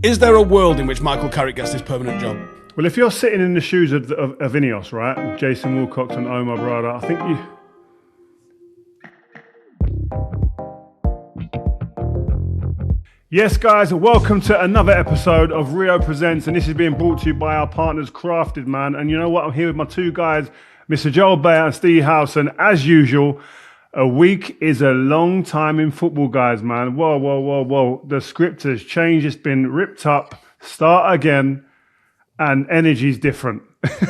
Is there a world in which Michael Carrick gets this permanent job? Well, if you're sitting in the shoes of Ineos, right, Jason Wilcox and Omar Brada, I think you... Yes, guys, welcome to another episode of Rio Presents, and this is being brought to you by our partners, Crafted Man. And you know what? I'm here with my two guys, Mr. Joel Beya and Ste Howson. As usual, a week is a long time in football, guys, man. Whoa. The script has changed. It's been ripped up. Start again. And energy's different.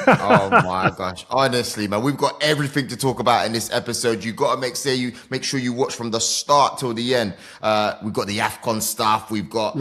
Oh my gosh. Honestly, man, we've got everything to talk about in this episode. You got to make sure you watch from the start till the end. We've got the AFCON stuff. We've got,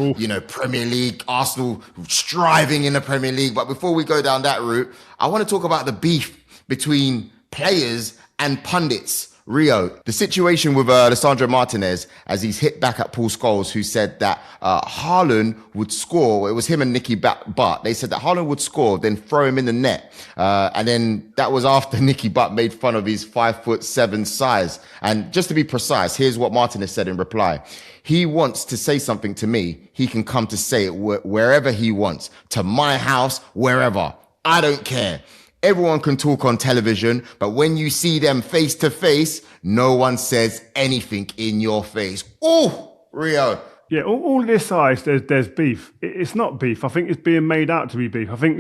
Premier League, Arsenal striving in the Premier League. But before we go down that route, I want to talk about the beef between players and pundits. Rio, the situation with Lisandro Martinez as he's hit back at Paul Scholes, who said that Haaland would score. It was him and Nicky Butt. They said that Haaland would score, then throw him in the net. And then that was after Nicky Butt made fun of his 5'7" size. And just to be precise, here's what Martinez said in reply. He wants to say something to me. He can come to say it wherever he wants. To my house, wherever. I don't care. Everyone can talk on television, but when you see them face to face, no one says anything in your face. Oh, Rio. Yeah, all this ice, there's beef. It's not beef. I think it's being made out to be beef. I think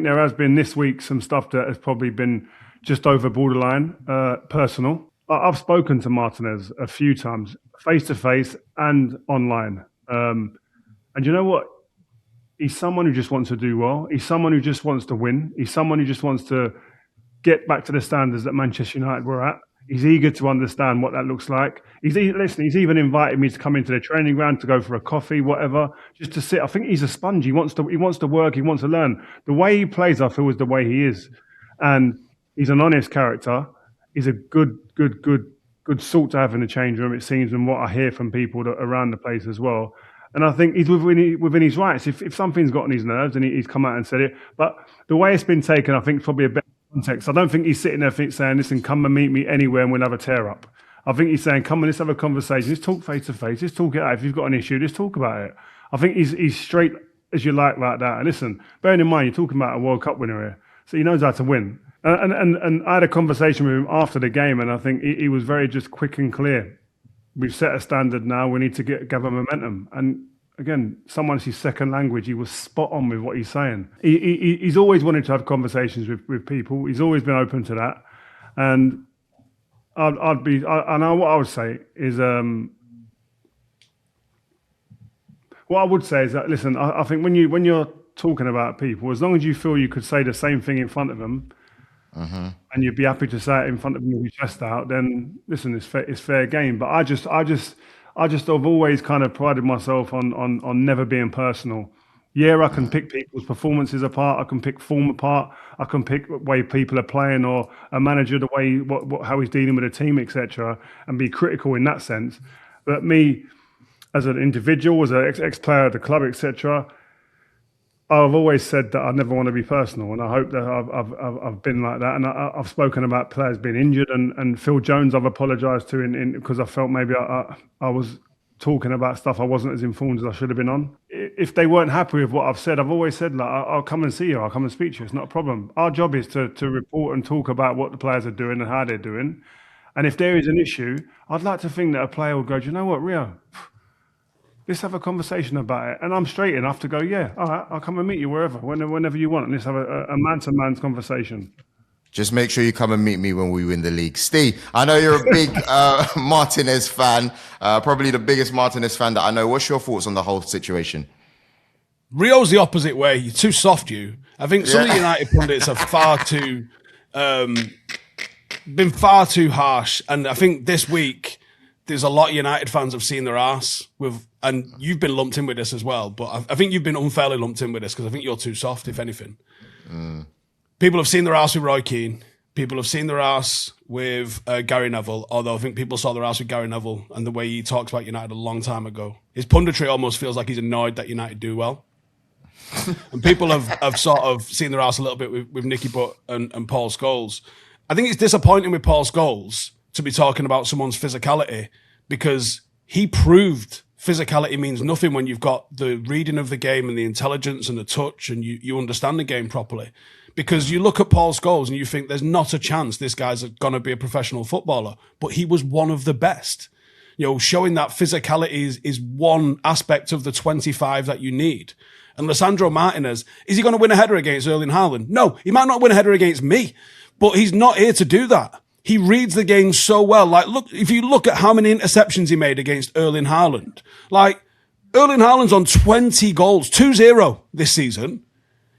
there has been this week some stuff that has probably been just over borderline personal. I've spoken to Martinez a few times, face to face and online. And you know what? He's someone who just wants to do well. He's someone who just wants to win. He's someone who just wants to get back to the standards that Manchester United were at. He's eager to understand what that looks like. He's even invited me to come into the training ground to go for a coffee, whatever, just to sit. I think he's a sponge. He wants to work. He wants to learn. The way he plays, I feel, is the way he is. And he's an honest character. He's a good sort to have in the change room, it seems, and what I hear from people around the place as well. And I think he's within his rights. If something's got on his nerves, and he's come out and said it. But the way it's been taken, I think, is probably a better context. I don't think he's sitting there saying, listen, come and meet me anywhere and we'll have a tear-up. I think he's saying, come on, let's have a conversation. Let's talk face-to-face. Let's talk it out. If you've got an issue, let's talk about it. I think he's straight as you like that. And listen, bearing in mind, you're talking about a World Cup winner here. So he knows how to win. And I had a conversation with him after the game, and I think he was very just quick and clear. We've set a standard now. We need to gather momentum. And again, someone's his second language. He was spot on with what he's saying. He's always wanted to have conversations with people. He's always been open to that. And I know what I would say is, what I would say is that, listen, I think when you're talking about people, as long as you feel you could say the same thing in front of them, and you'd be happy to say it in front of them with your chest out, then listen, it's fair game. But I just have always kind of prided myself on never being personal. Yeah, I can pick people's performances apart. I can pick form apart. I can pick the way people are playing, or a manager, the way how he's dealing with a team, etc., and be critical in that sense. But me, as an individual, as an ex-player at the club, etc., I've always said that I never want to be personal, and I hope that I've been like that. And I've spoken about players being injured, and Phil Jones I've apologised to because I felt maybe I was talking about stuff I wasn't as informed as I should have been on. If they weren't happy with what I've said, I've always said, like, I'll come and see you, I'll come and speak to you. It's not a problem. Our job is to report and talk about what the players are doing and how they're doing. And if there is an issue, I'd like to think that a player will go, do you know what, Rio? Let's have a conversation about it. And I'm straight enough to go, yeah, all right, I'll come and meet you whenever you want. And let's have a man-to-man conversation. Just make sure you come and meet me when we win the league. Steve, I know you're a big Martinez fan, probably the biggest Martinez fan that I know. What's your thoughts on the whole situation? Rio's the opposite way. You're too soft, you. I think some of the United pundits are been far too harsh. And I think this week, there's a lot of United fans have seen their arse and you've been lumped in with this as well. But I think you've been unfairly lumped in with this because I think you're too soft, if anything. People have seen their arse with Roy Keane. People have seen their arse with Gary Neville, although I think people saw their arse with Gary Neville and the way he talks about United a long time ago. His punditry almost feels like he's annoyed that United do well. And people have sort of seen their arse a little bit with Nicky Butt and Paul Scholes. I think it's disappointing with Paul Scholes to be talking about someone's physicality because he proved physicality means nothing when you've got the reading of the game and the intelligence and the touch and you understand the game properly. Because you look at Paul Scholes and you think there's not a chance this guy's going to be a professional footballer, but he was one of the best. You know, showing that physicality is one aspect of the 25 that you need. And Lisandro Martinez, is he going to win a header against Erling Haaland? No, he might not win a header against me, but he's not here to do that. He reads the game so well. Like, look, if you look at how many interceptions he made against Erling Haaland, like Erling Haaland's on 20 goals, 2-0 this season.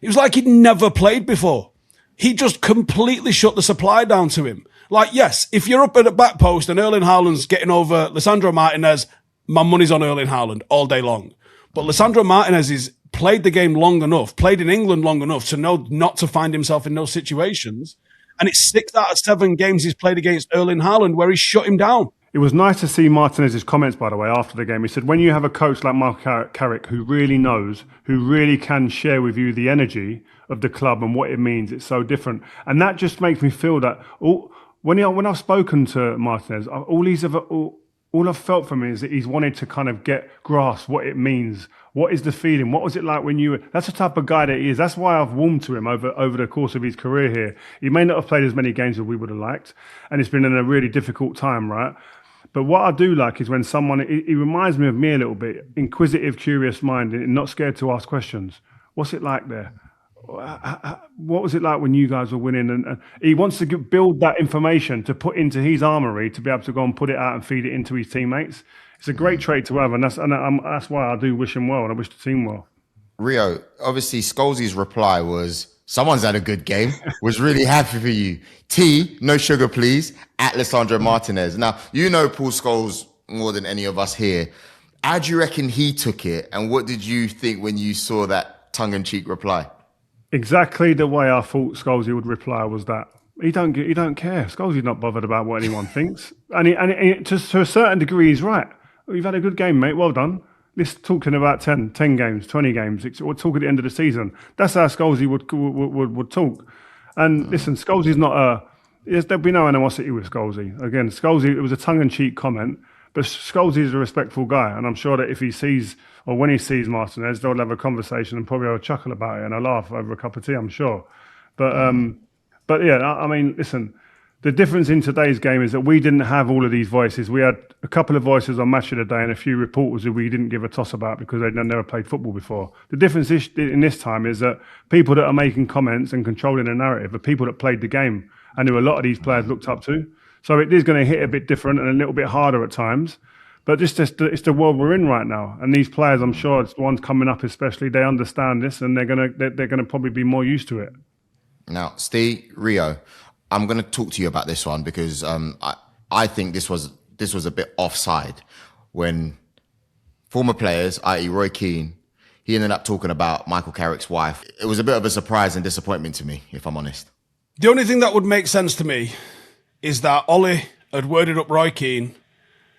It was like he'd never played before. He just completely shut the supply down to him. Like, yes, if you're up at the back post and Erling Haaland's getting over Lisandro Martinez, my money's on Erling Haaland all day long. But Lisandro Martinez has played the game long enough, played in England long enough to know not to find himself in those situations. And it's 6 out of 7 games he's played against Erling Haaland where he shut him down. It was nice to see Martinez's comments, by the way, after the game. He said, when you have a coach like Michael Carrick who really knows, who really can share with you the energy of the club and what it means, it's so different. And that just makes me feel that when I've spoken to Martinez, all I've felt from him is that he's wanted to kind of grasp what it means. What is the feeling? What was it like when that's the type of guy that he is. That's why I've warmed to him over the course of his career here. He may not have played as many games as we would have liked, and it's been in a really difficult time, right? But what I do like is when he reminds me of me a little bit, inquisitive, curious mind, and not scared to ask questions. What's it like there? What was it like when you guys were winning? And he wants to build that information to put into his armory to be able to go and put it out and feed it into his teammates. It's a great trait to have, and that's why I do wish him well, and I wish the team well. Rio, obviously, Scholes' reply was, someone's had a good game, was really happy for you. T, no sugar please, at Lisandro Martinez. Now, you know Paul Scholes more than any of us here. How do you reckon he took it, and what did you think when you saw that tongue-in-cheek reply? Exactly the way I thought Scholes would reply was that. He don't care. Scholes is not bothered about what anyone thinks. And to a certain degree, he's right. You've had a good game, mate. Well done. Let's talking about 10 games, 20 games. We'll talk at the end of the season. That's how Scholes would talk. And listen, Scholes is not there'll be no animosity with Scholes. Again, Scholes, it was a tongue-in-cheek comment, but Scholes is a respectful guy. And I'm sure that if he sees, or when he sees Martinez, they'll have a conversation and probably have a chuckle about it and a laugh over a cup of tea, I'm sure. But yeah, I mean, listen, the difference in today's game is that we didn't have all of these voices. We had a couple of voices on Match of the Day and a few reporters who we didn't give a toss about because they'd never played football before. The difference in this time is that people that are making comments and controlling the narrative are people that played the game and who a lot of these players looked up to. So it is going to hit a bit different and a little bit harder at times. But it's the world we're in right now. And these players, I'm sure, it's the ones coming up especially, they understand this and they're gonna probably be more used to it. Now, Ste, Rio, I'm going to talk to you about this one because I think this was a bit offside when former players, i.e. Roy Keane, he ended up talking about Michael Carrick's wife. It was a bit of a surprise and disappointment to me, if I'm honest. The only thing that would make sense to me is that Ollie had worded up Roy Keane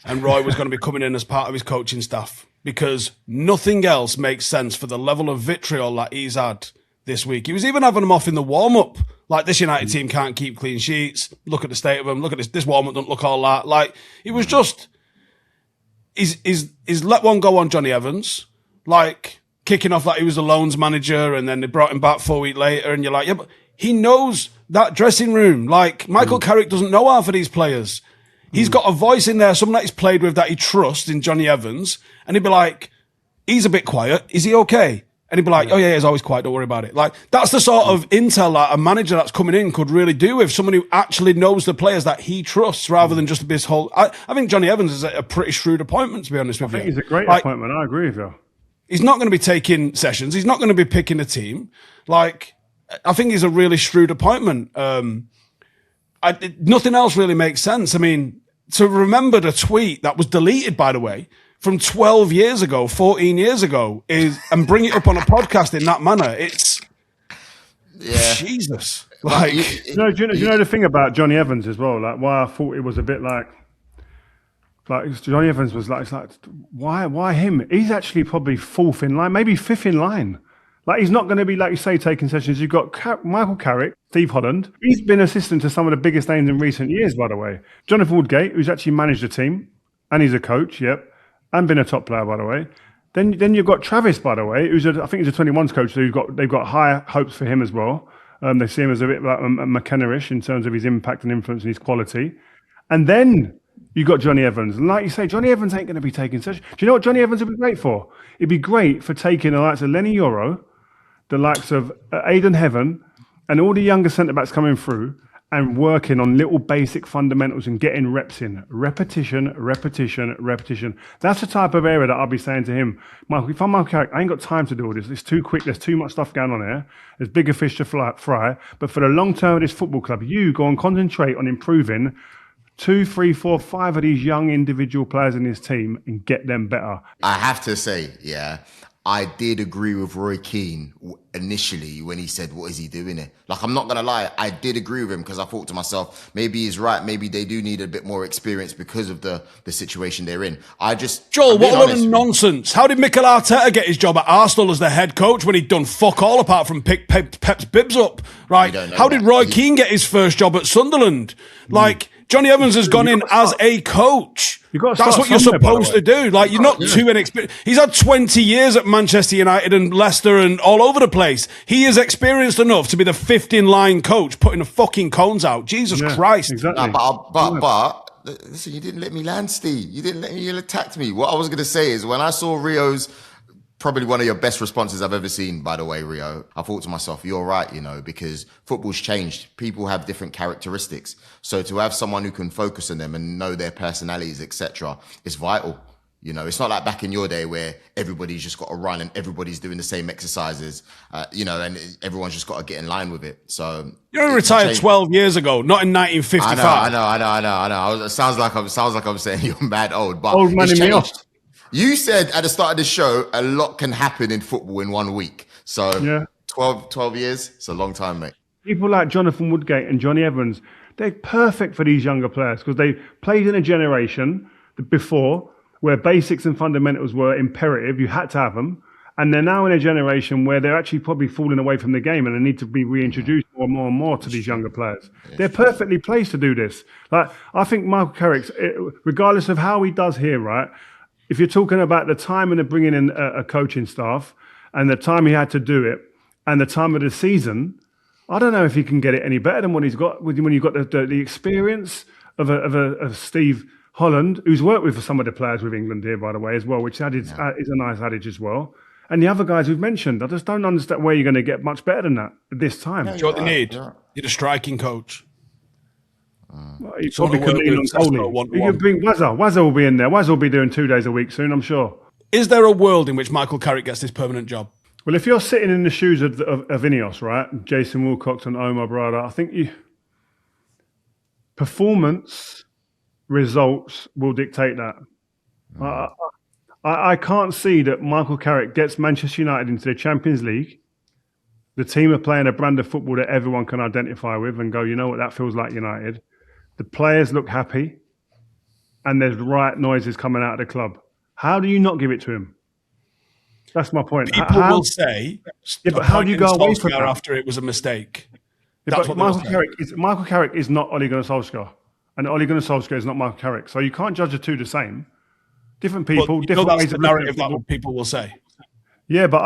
and Roy was going to be coming in as part of his coaching staff because nothing else makes sense for the level of vitriol that he's had this week. He was even having them off in the warm-up. Like, this United team can't keep clean sheets. Look at the state of them. Look at this warm-up don't look all that. Like, it was just, he's let one go on Jonny Evans. Like, kicking off like he was a loans manager and then they brought him back 4 weeks later and you're like, yeah, but he knows that dressing room. Like, Michael Carrick doesn't know half of these players. He's got a voice in there, someone that he's played with that he trusts in Jonny Evans. And he'd be like, he's a bit quiet. Is he okay? And he'd be like, oh yeah, he's always quiet, don't worry about it. Like, that's the sort of intel that a manager that's coming in could really do with someone who actually knows the players that he trusts rather than just this whole... I think Jonny Evans is a pretty shrewd appointment, to be honest with you. I think he's a great appointment, I agree with you. He's not going to be taking sessions. He's not going to be picking a team. Like, I think he's a really shrewd appointment. Nothing else really makes sense. I mean, to remember the tweet that was deleted, by the way, from 12 years ago, 14 years ago, and bring it up on a podcast in that manner. It's Jesus. Like, do you know the thing about Jonny Evans as well? Like, why I thought it was a bit like Jonny Evans was like, it's like, why him? He's actually probably fourth in line, maybe fifth in line. Like, he's not going to be, like you say, taking sessions. You've got Michael Carrick, Steve Holland. He's been assistant to some of the biggest names in recent years, by the way. Jonathan Woodgate, who's actually managed the team, and he's a coach, yep. and been a top player, by the way. Then you've got Travis, by the way, I think he's a 21s coach, so they've got higher hopes for him as well. They see him as a bit like McKenna-ish in terms of his impact and influence and his quality. And then you got Jonny Evans. And like you say, Jonny Evans ain't going to be taking such... Do you know what Jonny Evans would be great for? It'd be great for taking the likes of Lenny Yoro, the likes of Aidan Heaven, and all the younger centre-backs coming through and working on little basic fundamentals and getting reps in. Repetition. That's the type of area that I'll be saying to him, Michael, if I'm Michael Carrick, I ain't got time to do all this. It's too quick. There's too much stuff going on here. There's bigger fish to fry. But for the long term of this football club, you go and concentrate on improving 2, 3, 4, 5 of these young individual players in this team and get them better. I have to say, I did agree with Roy Keane initially when he said, what is he doing here? Like, I'm not going to lie, I did agree with him because I thought to myself, maybe he's right. Maybe they do need a bit more experience because of the situation they're in. Joel, what a load of nonsense. How did Mikel Arteta get his job at Arsenal as the head coach when he'd done fuck all apart from pick Pep's bibs up? Right? How did Roy Keane get his first job at Sunderland? Like, Jonny Evans has gone in as a coach. That's what you're supposed to do. Like, you're not too inexperienced. He's had 20 years at Manchester United and Leicester and all over the place. He is experienced enough to be the 15-line coach putting the fucking cones out. Jesus Christ. Exactly. But listen, you didn't let me land, Steve. You didn't let me, you attacked me. What I was going to say is when I saw Rio's, probably one of your best responses I've ever seen, by the way, Rio, I thought to myself, you're right, because football's changed. People have different characteristics. So to have someone who can focus on them and know their personalities, etc., is vital. It's not like back in your day where everybody's just got to run and everybody's doing the same exercises, and everyone's just got to get in line with it. So you retired 12 years ago, not in 1955. I know. It sounds like I'm saying you're mad old, but old man in me off. You said at the start of the show, a lot can happen in football in 1 week. So 12 years, it's a long time, mate. People like Jonathan Woodgate and Jonny Evans, they're perfect for these younger players because they played in a generation before where basics and fundamentals were imperative. You had to have them. And they're now in a generation where they're actually probably falling away from the game and they need to be reintroduced more and more to these younger players. They're perfectly placed to do this. Like, I think Michael Carrick, regardless of how he does here, right, if you're talking about the time and the bringing in a coaching staff and the time he had to do it and the time of the season, I don't know if he can get it any better than what he's got when you've got the experience of Steve Holland, who's worked with some of the players with England here, by the way, as well, which is a nice adage as well. And the other guys we've mentioned, I just don't understand where you're going to get much better than that at this time. Do you know what they need? You need a striking coach. He probably could lean on Coley. You could bring Wazza. Wazza will be in there. Wazza will be doing 2 days a week soon, I'm sure. Is there a world in which Michael Carrick gets this permanent job? Well, if you're sitting in the shoes of Ineos, right, Jason Wilcox and Omar Brada, I think performance results will dictate that. I can't see that Michael Carrick gets Manchester United into the Champions League. The team are playing a brand of football that everyone can identify with and go, you know what, that feels like United. The players look happy and there's right noises coming out of the club. How do you not give it to him? That's my point. People will say, but how do you go away from that after it was a mistake? That's what Michael Carrick is not Ole Gunnar Solskjaer, and Ole Gunnar Solskjaer is not Michael Carrick. So you can't judge the two the same. Different people, different ways of narrative. That what people will say. Yeah, but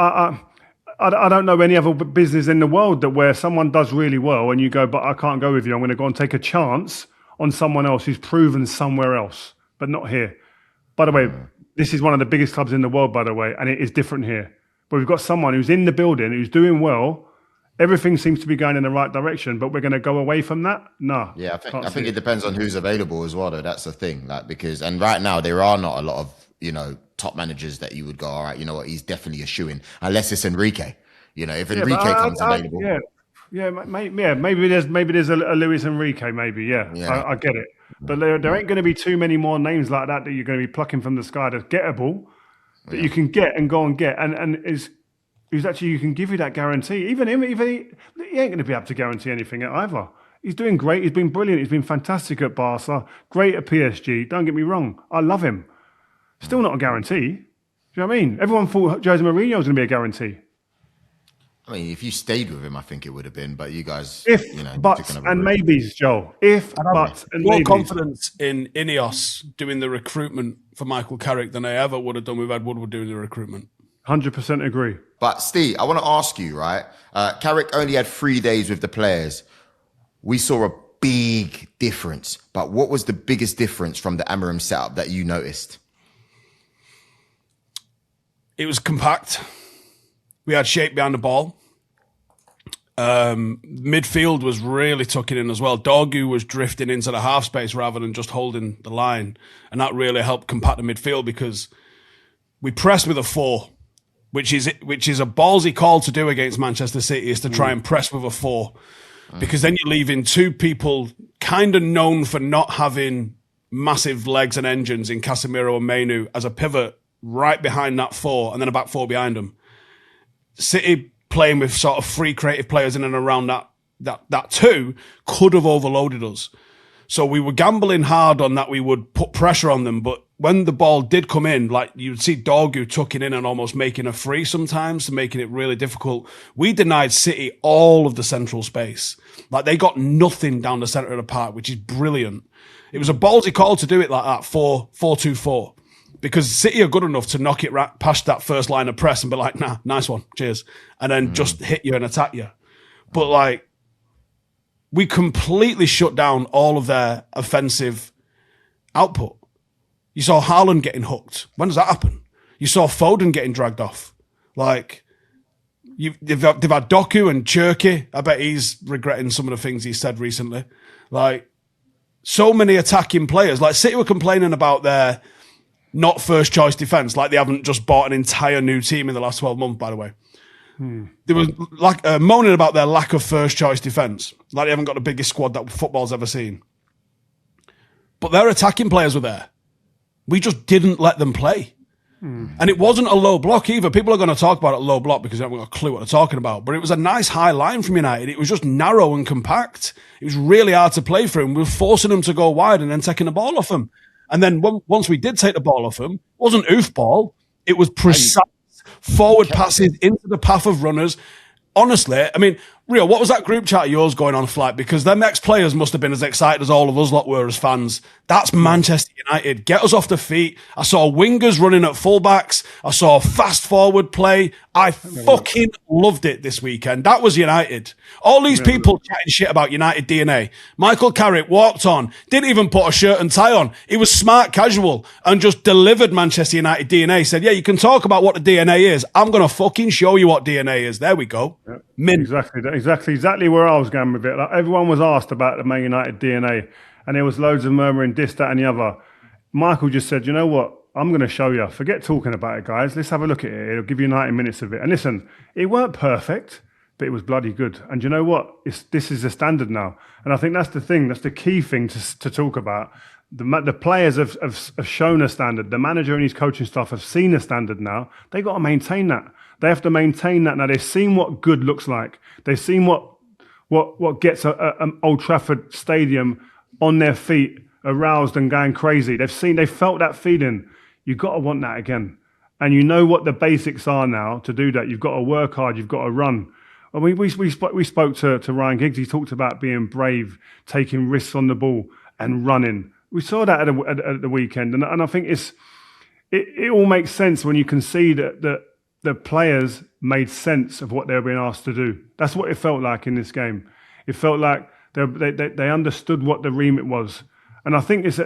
I don't know any other business in the world that where someone does really well and you go, but I can't go with you. I'm going to go and take a chance on someone else who's proven somewhere else, but not here. By the way, this is one of the biggest clubs in the world, by the way, and it is different here. But we've got someone who's in the building, who's doing well. Everything seems to be going in the right direction, but we're going to go away from that? No. Yeah, I think it depends on who's available as well, though. That's the thing. And right now there are not a lot of, top managers that you would go, all right, you know what, he's definitely a shoo-in, unless it's Enrique. If Enrique comes available. Maybe there's a Luis Enrique, maybe, I get it. But there ain't going to be too many more names like that you're going to be plucking from the sky that's gettable, that you can get and go and get, and who's actually you can give you that guarantee. Even he ain't going to be able to guarantee anything either. He's doing great. He's been brilliant. He's been fantastic at Barca, great at PSG. Don't get me wrong. I love him. Still not a guarantee. Do you know what I mean? Everyone thought Jose Mourinho was going to be a guarantee. I mean, if you stayed with him, I think it would have been. But you guys, If buts took another and route. maybes, Joel. If buts and More maybes. confidence in Ineos doing the recruitment for Michael Carrick than I ever would have done with Ed Woodward doing the recruitment. 100% agree. But Steve, I want to ask you, right? Carrick only had 3 days with the players. We saw a big difference. But what was the biggest difference from the Amorim setup that you noticed? It was compact. We had shape behind the ball. Midfield was really tucking in as well. Dorgu was drifting into the half space rather than just holding the line. And that really helped compact the midfield because we pressed with a 4, which is a ballsy call to do against Manchester City, is to try and press with a 4. Because then you're leaving 2 people kind of known for not having massive legs and engines in Casemiro and Mainoo as a pivot right behind that 4 and then a back 4 behind them. City playing with sort of 3 creative players in and around that 2 could have overloaded us. So we were gambling hard on that we would put pressure on them, but when the ball did come in, like you'd see Dorgu tucking in and almost making a free sometimes, making it really difficult. We denied City all of the central space. Like they got nothing down the centre of the park, which is brilliant. It was a ballsy call to do it like that, 4-2-4. Because City are good enough to knock it right past that first line of press and be like, nah, nice one, cheers. And then just hit you and attack you. But like, we completely shut down all of their offensive output. You saw Haaland getting hooked. When does that happen? You saw Foden getting dragged off. Like, they've had Doku and Cherky. I bet he's regretting some of the things he said recently. Like, so many attacking players. Like, City were complaining about their not first choice defence, like they haven't just bought an entire new team in the last 12 months, by the way. They were like moaning about their lack of first choice defence, like they haven't got the biggest squad that football's ever seen. But their attacking players were there. We just didn't let them play. And it wasn't a low block either. People are going to talk about it low block because they haven't got a clue what they're talking about. But it was a nice high line from United. It was just narrow and compact. It was really hard to play through. And we were forcing them to go wide and then taking the ball off them. And then once we did take the ball off them, it wasn't oof ball. It was precise forward passes into the path of runners. Honestly, I mean, Rio, what was that group chat of yours going on, Flight? Because them ex-players must have been as excited as all of us lot were as fans. That's Manchester United. Get us off the feet. I saw wingers running at fullbacks. I saw fast forward play. I fucking loved it this weekend. That was United. All these people chatting shit about United DNA. Michael Carrick walked on, didn't even put a shirt and tie on. He was smart casual and just delivered Manchester United DNA. Said, yeah, you can talk about what the DNA is. I'm going to fucking show you what DNA is. There we go. Yep. Exactly where I was going with it. Like, everyone was asked about the Man United DNA, and there was loads of murmuring this, that, and the other. Michael just said, you know what? I'm going to show you. Forget talking about it, guys. Let's have a look at it. It'll give you 90 minutes of it. And listen, it weren't perfect, but it was bloody good. And you know what? This is the standard now. And I think that's the thing. That's the key thing to talk about. The players have shown a standard. The manager and his coaching staff have seen a standard now. They got to maintain that. They have to maintain that now. They've seen what good looks like. They've seen what gets an Old Trafford stadium on their feet, aroused and going crazy. They've felt that feeling. You've got to want that again. And you know what the basics are now to do that. You've got to work hard. You've got to run. I mean, we spoke to Ryan Giggs. He talked about being brave, taking risks on the ball and running. We saw that at the weekend. And I think it all makes sense when you can see that the players made sense of what they were being asked to do. That's what it felt like in this game. It felt like they understood what the remit was. And I think it's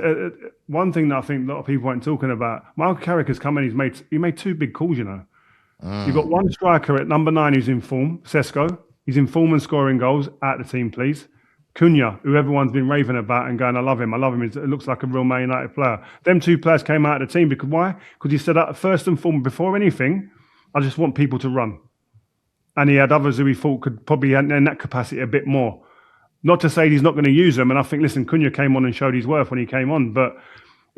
one thing that I think a lot of people weren't talking about. Michael Carrick has come in, he made 2 big calls, you know. You've got one striker at number 9 who's in form, Sesko. He's in form and scoring goals. Out the team, please. Cunha, who everyone's been raving about and going, I love him. It looks like a real Man United player. Them 2 players came out of the team because why? Because he said, first and foremost, before anything, I just want people to run. And he had others who he thought could probably in that capacity a bit more. Not to say he's not going to use them. And I think, listen, Cunha came on and showed his worth when he came on. But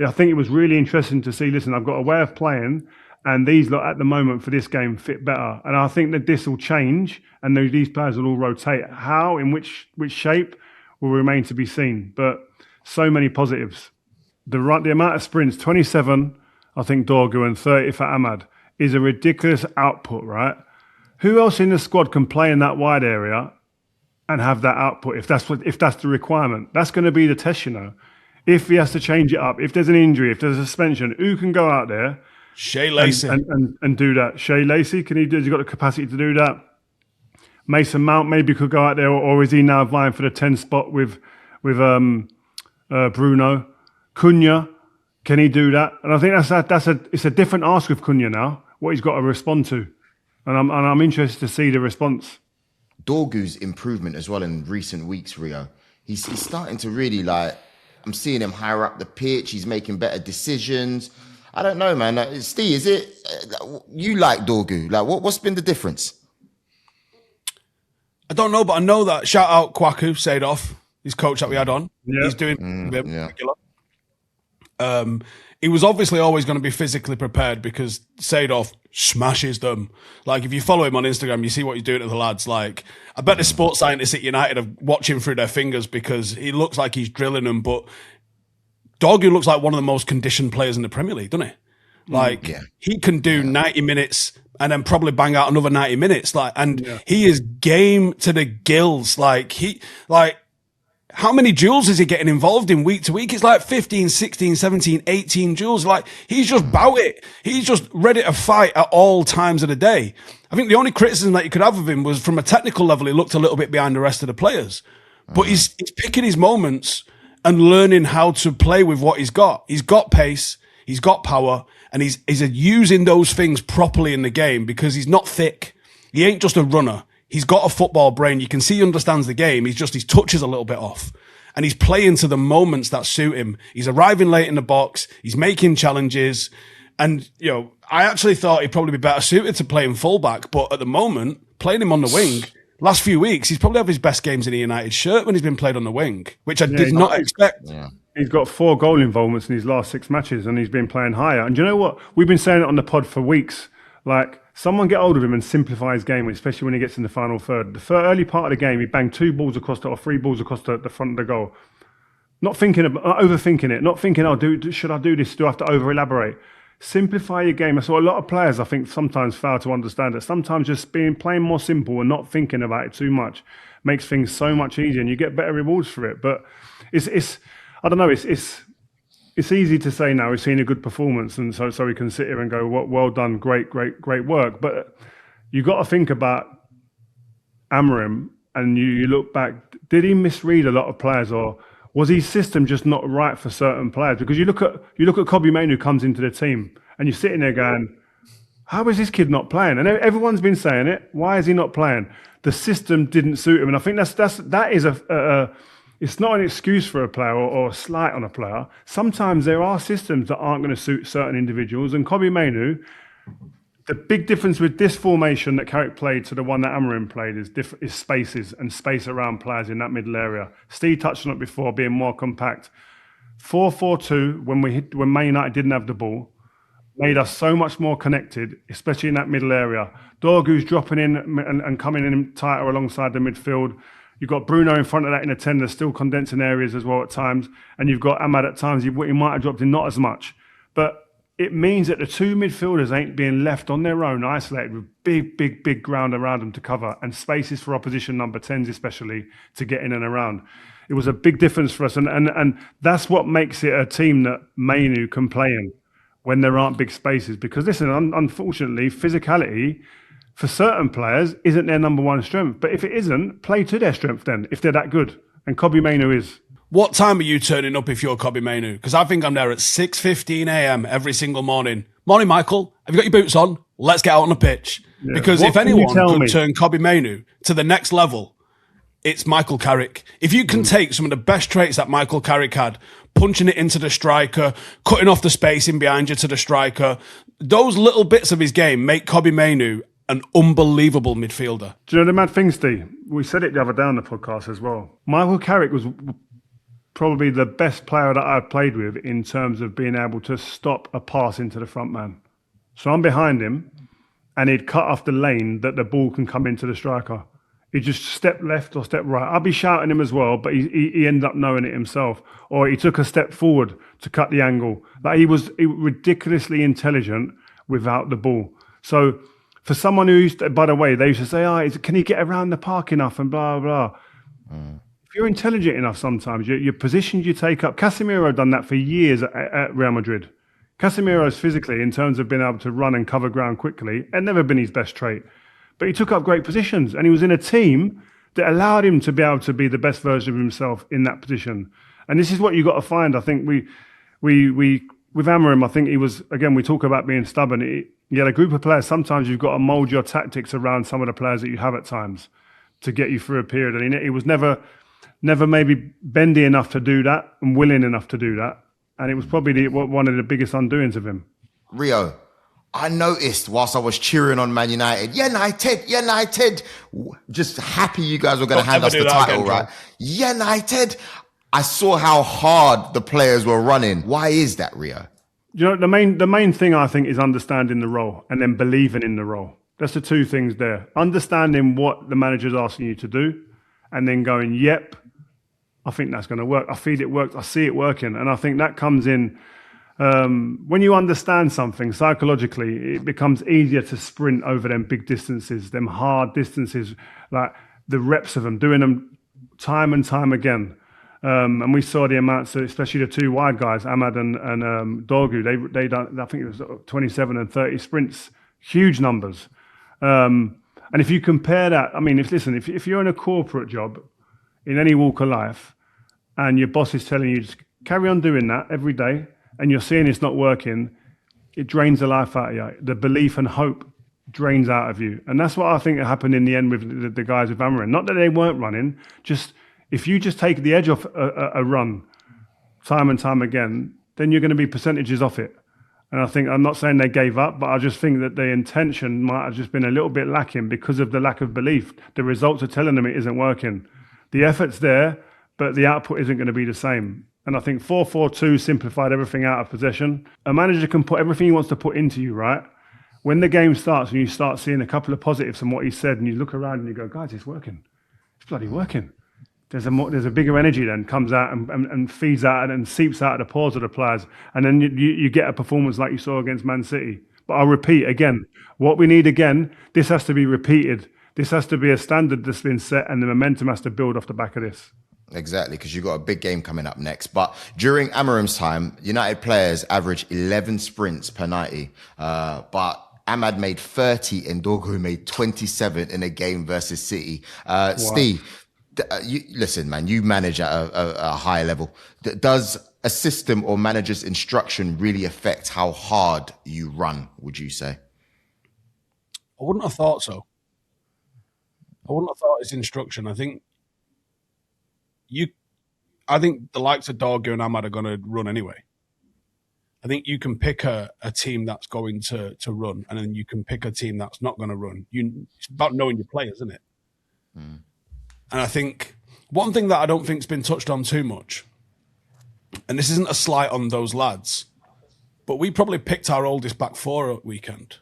I think it was really interesting to see, listen, I've got a way of playing and these lot at the moment for this game fit better. And I think that this will change and these players will all rotate. How, in which shape will remain to be seen. But so many positives. The amount of sprints, 27, I think, Dorgu, and 30 for Ahmad, is a ridiculous output, right? Who else in the squad can play in that wide area and have that output if that's the requirement? That's going to be the test, you know. If he has to change it up, if there's an injury, if there's a suspension, who can go out there Shea Lacey and do that? Shea Lacey, has he got the capacity to do that? Mason Mount maybe could go out there, or is he now vying for the 10 spot with Bruno? Cunha, can he do that? And I think it's a different ask of Cunha now, what he's got to respond to. And I'm interested to see the response. Dorgu's improvement as well in recent weeks, Rio. He's starting to really I'm seeing him higher up the pitch. He's making better decisions. I don't know, man. Steve, is it you like Dorgu? What's been the difference? I don't know, but I know that shout out Kwaku Sadov, his coach that we had on. Yeah. He's doing regular. He was obviously always going to be physically prepared because Sadov smashes them. If you follow him on Instagram, you see what he's doing to the lads. I bet the sports scientists at United are watching through their fingers because he looks like he's drilling them. But Dorgu looks like one of the most conditioned players in the Premier League, doesn't he? He can do 90 minutes and then probably bang out another 90 minutes. He is game to the gills. How many duels is he getting involved in week to week? It's 15, 16, 17, 18 duels. He's just about it. He's just ready to fight at all times of the day. I think the only criticism that you could have of him was from a technical level, he looked a little bit behind the rest of the players. But he's picking his moments and learning how to play with what he's got. He's got pace, he's got power, and he's using those things properly in the game because he's not thick. He ain't just a runner. He's got a football brain. You can see he understands the game. His touch is a little bit off. And he's playing to the moments that suit him. He's arriving late in the box. He's making challenges. And, I actually thought he'd probably be better suited to playing fullback. But at the moment, playing him on the wing, last few weeks, he's probably had his best games in a United shirt when he's been played on the wing, which I did not expect. Yeah. He's got 4 goal involvements in his last 6 matches, and he's been playing higher. And do you know what? We've been saying it on the pod for weeks. Someone get hold of him and simplify his game, especially when he gets in the final third. The early part of the game, he banged 2 balls across or 3 balls across the front of the goal. Not overthinking it. Not thinking, should I do this? Do I have to over-elaborate? Simplify your game. That's what a lot of players, I think, sometimes fail to understand. That sometimes just playing more simple and not thinking about it too much makes things so much easier, and you get better rewards for it. But it's I don't know. It's easy to say now we've seen a good performance, and so we can sit here and go, well done, great work. But you got to think about Amorim, and you look back. Did he misread a lot of players, or was his system just not right for certain players? Because you look at Kobbie Mainoo who comes into the team, and you're sitting there going, how is this kid not playing? And everyone's been saying it. Why is he not playing? The system didn't suit him, and I think that is it's not an excuse for a player or a slight on a player. Sometimes there are systems that aren't going to suit certain individuals. And Kobbie Mainoo, the big difference with this formation that Carrick played to the one that Amorim played is spaces and space around players in that middle area. Steve touched on it before, being more compact. 4-4-2, when Man United didn't have the ball, made us so much more connected, especially in that middle area. Dorgu's dropping in and coming in tighter alongside the midfield. You've got Bruno in front of that in a 10, still condensing areas as well at times. And you've got Ahmad at times, he might have dropped in not as much. But it means that the 2 midfielders ain't being left on their own, isolated with big ground around them to cover and spaces for opposition number 10s especially to get in and around. It was a big difference for us. And that's what makes it a team that Mainoo can play in when there aren't big spaces. Because listen, unfortunately, physicality for certain players isn't their number 1 strength. But if it isn't, play to their strength then, if they're that good. And Kobbie Mainoo is. What time are you turning up if you're Kobbie Mainoo? Because I think I'm there at 6:15 a.m. every single morning. Morning, Michael. Have you got your boots on? Let's get out on the pitch. Yeah. Because if anyone could turn Kobbie Mainoo to the next level, it's Michael Carrick. If you can take some of the best traits that Michael Carrick had, punching it into the striker, cutting off the space in behind you to the striker, those little bits of his game make Kobbie Mainoo an unbelievable midfielder. Do you know the mad thing, Steve? We said it the other day on the podcast as well. Michael Carrick was probably the best player that I've played with in terms of being able to stop a pass into the front man. So I'm behind him, and he'd cut off the lane that the ball can come into the striker. He'd just step left or step right. I'd be shouting him as well, but he ended up knowing it himself. Or he took a step forward to cut the angle. Like he was ridiculously intelligent without the ball. So For someone who used to, by the way, they used to say, can he get around the park enough and blah, blah. If you're intelligent enough sometimes, your positions you take up. Casemiro done that for years at Real Madrid. Casemiro's physically, in terms of being able to run and cover ground quickly, had never been his best trait. But he took up great positions, and he was in a team that allowed him to be able to be the best version of himself in that position. And this is what you got to find. I think we with Amorim, I think he was, again, we talk about being stubborn. You had a group of players, sometimes you've got to mould your tactics around some of the players that you have at times to get you through a period. And he was never maybe bendy enough to do that and willing enough to do that. And it was probably one of the biggest undoings of him. Rio, I noticed whilst I was cheering on Man United, United, just happy you guys were going to hand us the title, again, right? United. I saw how hard the players were running. Why is that, Rio? You know, the main thing I think is understanding the role and then believing in the role. That's the two things there. Understanding what the manager's asking you to do and then going, yep, I think that's going to work. I feel it works. I see it working. And I think that comes in when you understand something psychologically, it becomes easier to sprint over them big distances, them hard distances, like the reps of them, doing them time and time again. And we saw the amounts, especially the two wide guys, Ahmad and Dorgu. They done, I think it was 27 and 30 sprints, huge numbers. And if you compare that, I mean, if you're in a corporate job in any walk of life, and your boss is telling you just carry on doing that every day, and you're seeing it's not working, it drains the life out of you. The belief and hope drains out of you, and that's what I think happened in the end with the guys with Amorim. Not that they weren't running, just. If you just take the edge off a run time and time again, then you're going to be percentages off it. And I think, I'm not saying they gave up, but I just think that the intention might have just been a little bit lacking because of the lack of belief. The results are telling them it isn't working. The effort's there, but the output isn't going to be the same. And I think 4-4-2 simplified everything out of possession. A manager can put everything he wants to put into you, right? When the game starts and you start seeing a couple of positives from what he said and you look around and you go, guys, it's working. It's bloody working. There's a bigger energy then comes out and feeds out and seeps out of the pores of the players. And then you get a performance like you saw against Man City. But I'll repeat again, what we need again, this has to be repeated. This has to be a standard that's been set and the momentum has to build off the back of this. Exactly, because you've got a big game coming up next. But during Amorim's time, United players averaged 11 sprints per 90. But Ahmad made 30 and Dorgu made 27 in a game versus City. Wow. Steve, listen, man, you manage at a high level. Does a system or manager's instruction really affect how hard you run, would you say? I wouldn't have thought so. I wouldn't have thought it's instruction. I think the likes of Dorgu and Ahmad are going to run anyway. I think you can pick a team that's going to run, and then you can pick a team that's not going to run. It's about knowing your players, isn't it? Mm. And I think one thing that I don't think's been touched on too much, and this isn't a slight on those lads, but we probably picked our oldest back four at weekend,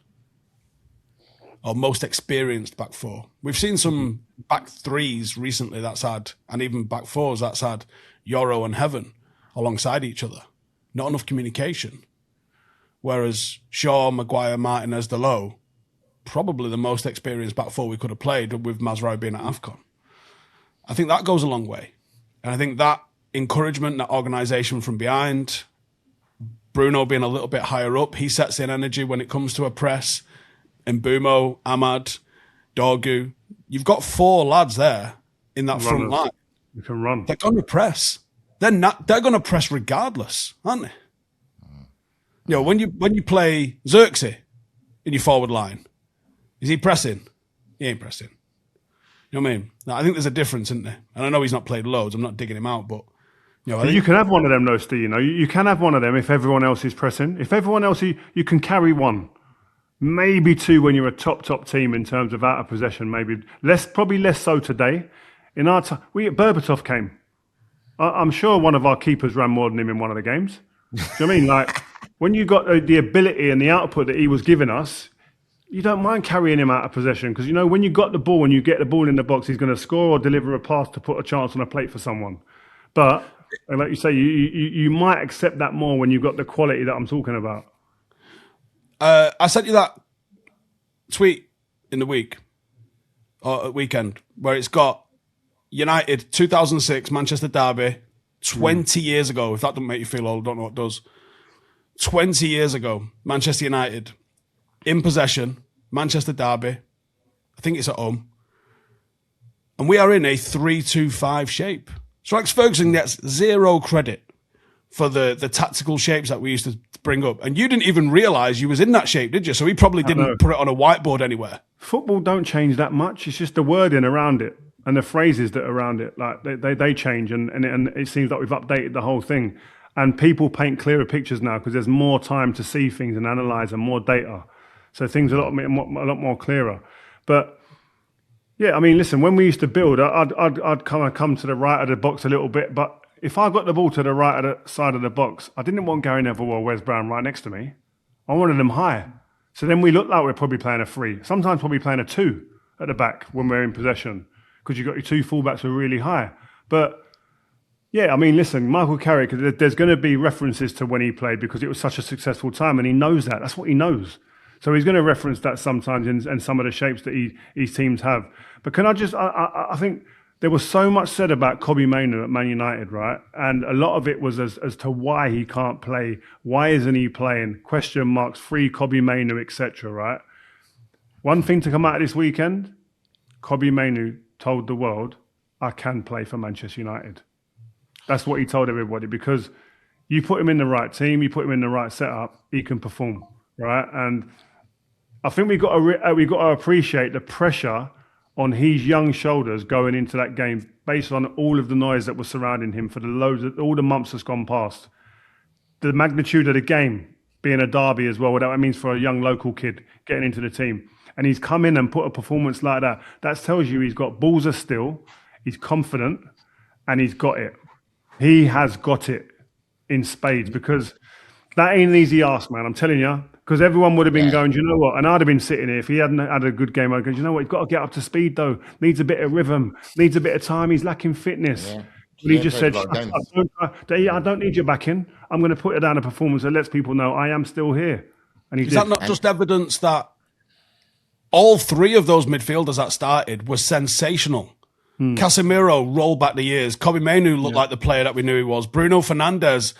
or most experienced back four. We've seen some back threes recently that's had, and even back fours that's had Yoro and Heaven alongside each other. Not enough communication. Whereas Shaw, Maguire, Martinez, Eto'o, probably the most experienced back four we could have played with Mazraoui being at AFCON. I think that goes a long way. And I think that encouragement, that organisation from behind, Bruno being a little bit higher up, he sets in energy when it comes to a press. Mbeumo, Ahmad, Dorgu. You've got four lads there in that front line. You can run. They're going to press. They're going to press regardless, aren't they? You know, when you play Xerxes in your forward line, is he pressing? He ain't pressing. You know what I mean? Now, I think there's a difference, isn't there? And I know he's not played loads. I'm not digging him out, but you can have one of them, though, Steve. You know, you can have one of them if everyone else is pressing. If everyone else, you can carry one, maybe two when you're a top team in terms of out of possession. Maybe probably less so today. In our time, Berbatov came. I'm sure one of our keepers ran more than him in one of the games. Do you know what I mean? Like when you got the ability and the output that he was giving us, you don't mind carrying him out of possession because, you know, when you got the ball and you get the ball in the box, he's going to score or deliver a pass to put a chance on a plate for someone. But like you say, you might accept that more when you've got the quality that I'm talking about. I sent you that tweet in the week or weekend where it's got United 2006 Manchester Derby 20 years ago. If that doesn't make you feel old, I don't know what does. 20 years ago, Manchester United in possession, Manchester Derby. I think it's at home. And we are in a 3-2-5 shape. So Alex Ferguson gets zero credit for the tactical shapes that we used to bring up. And you didn't even realise you was in that shape, did you? So he probably didn't put it on a whiteboard anywhere. Football don't change that much. It's just the wording around it and the phrases that are around it. Like they change, and it seems like we've updated the whole thing. And people paint clearer pictures now because there's more time to see things and analyse and more data. So things are a lot more clearer. But yeah, I mean, listen, when we used to build, I'd kind of come to the right of the box a little bit. But if I got the ball to the right of the side of the box, I didn't want Gary Neville or Wes Brown right next to me. I wanted them high. So then we look like we're probably playing a 3. Sometimes probably playing a 2 at the back when we're in possession because you've got your 2 fullbacks who are really high. But yeah, I mean, listen, Michael Carrick, there's going to be references to when he played because it was such a successful time and he knows that. That's what he knows. So he's going to reference that sometimes in some of the shapes that his teams have. But can I just, I think there was so much said about Kobbie Mainoo at Man United, right? And a lot of it was as to why he can't play. Why isn't he playing? Question marks, free Kobbie Mainoo, etc., right? One thing to come out of this weekend, Kobbie Mainoo told the world, I can play for Manchester United. That's what he told everybody because you put him in the right team, you put him in the right setup, he can perform, right? And I think we got to appreciate the pressure on his young shoulders going into that game based on all of the noise that was surrounding him for all the months that's gone past. The magnitude of the game being a derby as well, what that means for a young local kid getting into the team. And he's come in and put a performance like that. That tells you he's got balls of steel, he's confident, and he's got it. He has got it in spades because that ain't an easy ask, man. I'm telling you. Because everyone would have been going, do you know what? And I'd have been sitting here if he hadn't had a good game. I'd go, do you know what? He's got to get up to speed, though. Needs a bit of rhythm. Needs a bit of time. He's lacking fitness. Yeah. But he just said, I don't need your backing. I'm going to put it down a performance that lets people know I am still here. And he Is that not just evidence that all 3 of those midfielders that started were sensational? Casemiro rolled back the years. Kobbie Mainoo looked like the player that we knew he was. Bruno Fernandes